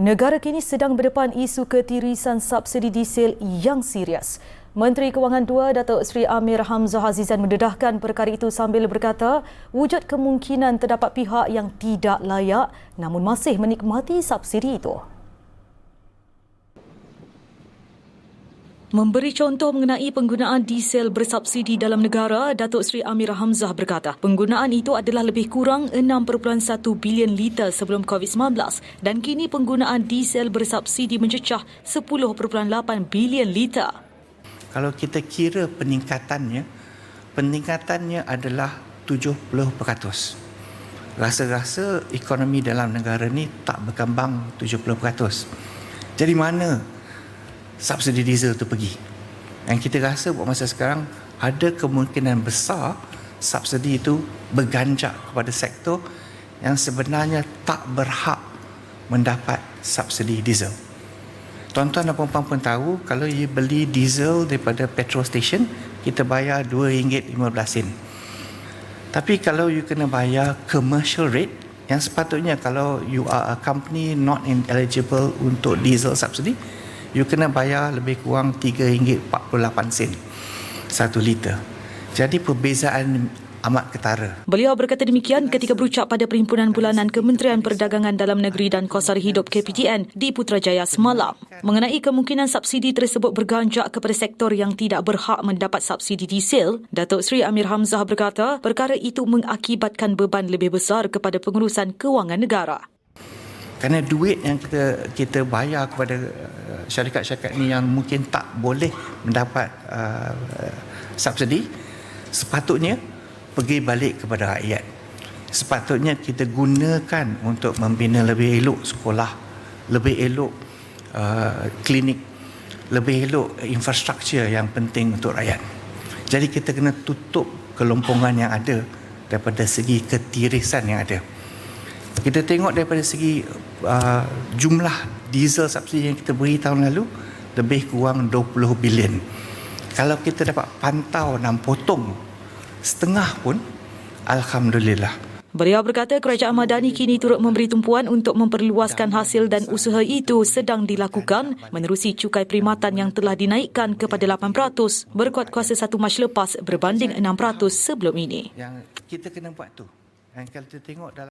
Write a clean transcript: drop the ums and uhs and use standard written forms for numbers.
Negara kini sedang berdepan isu ketirisan subsidi diesel yang serius. Menteri Kewangan II, Datuk Seri Amir Hamzah Azizan mendedahkan perkara itu sambil berkata wujud kemungkinan terdapat pihak yang tidak layak namun masih menikmati subsidi itu. Memberi contoh mengenai penggunaan diesel bersubsidi dalam negara, Datuk Seri Amir Hamzah berkata penggunaan itu adalah lebih kurang 6.1 bilion liter sebelum COVID-19 dan kini penggunaan diesel bersubsidi mencecah 10.8 bilion liter. Kalau kita kira peningkatannya adalah 70%. Rasa-rasa ekonomi dalam negara ni tak berkembang 70%. Jadi mana subsidi diesel itu pergi? Yang kita rasa buat masa sekarang ada kemungkinan besar subsidi itu berganjak kepada sektor yang sebenarnya tak berhak mendapat subsidi diesel. Tuan-tuan dan puan-puan pun tahu kalau you beli diesel daripada petrol station kita bayar RM2.15. Tapi kalau you kena bayar commercial rate yang sepatutnya kalau you are a company not eligible untuk diesel subsidi, you kena bayar lebih kurang RM3.48 1 liter. Jadi perbezaan amat ketara. Beliau berkata demikian ketika berucap pada Perhimpunan Bulanan Kementerian Perdagangan Dalam Negeri dan Kos Sara Hidup KPTN di Putrajaya semalam. Mengenai kemungkinan subsidi tersebut berganjak kepada sektor yang tidak berhak mendapat subsidi diesel, Datuk Seri Amir Hamzah berkata perkara itu mengakibatkan beban lebih besar kepada pengurusan kewangan negara. Kerana duit yang kita bayar kepada syarikat-syarikat ini yang mungkin tak boleh mendapat subsidi, sepatutnya pergi balik kepada rakyat. Sepatutnya kita gunakan untuk membina lebih elok sekolah, lebih elok klinik, lebih elok infrastruktur yang penting untuk rakyat. Jadi kita kena tutup kelompongan yang ada daripada segi ketirisan yang ada. Kita tengok daripada segi jumlah diesel subsidi yang kita beri tahun lalu lebih kurang 20 bilion. Kalau kita dapat pantau dan potong setengah pun, alhamdulillah. Beliau berkata kerajaan Madani kini turut memberi tumpuan untuk memperluaskan hasil dan usaha itu sedang dilakukan menerusi cukai perkhidmatan yang telah dinaikkan kepada 8% berkuat kuasa 1 Mac lepas berbanding 6% sebelum ini. Yang kita kena buat tu. Yang kalau kita tengok dalam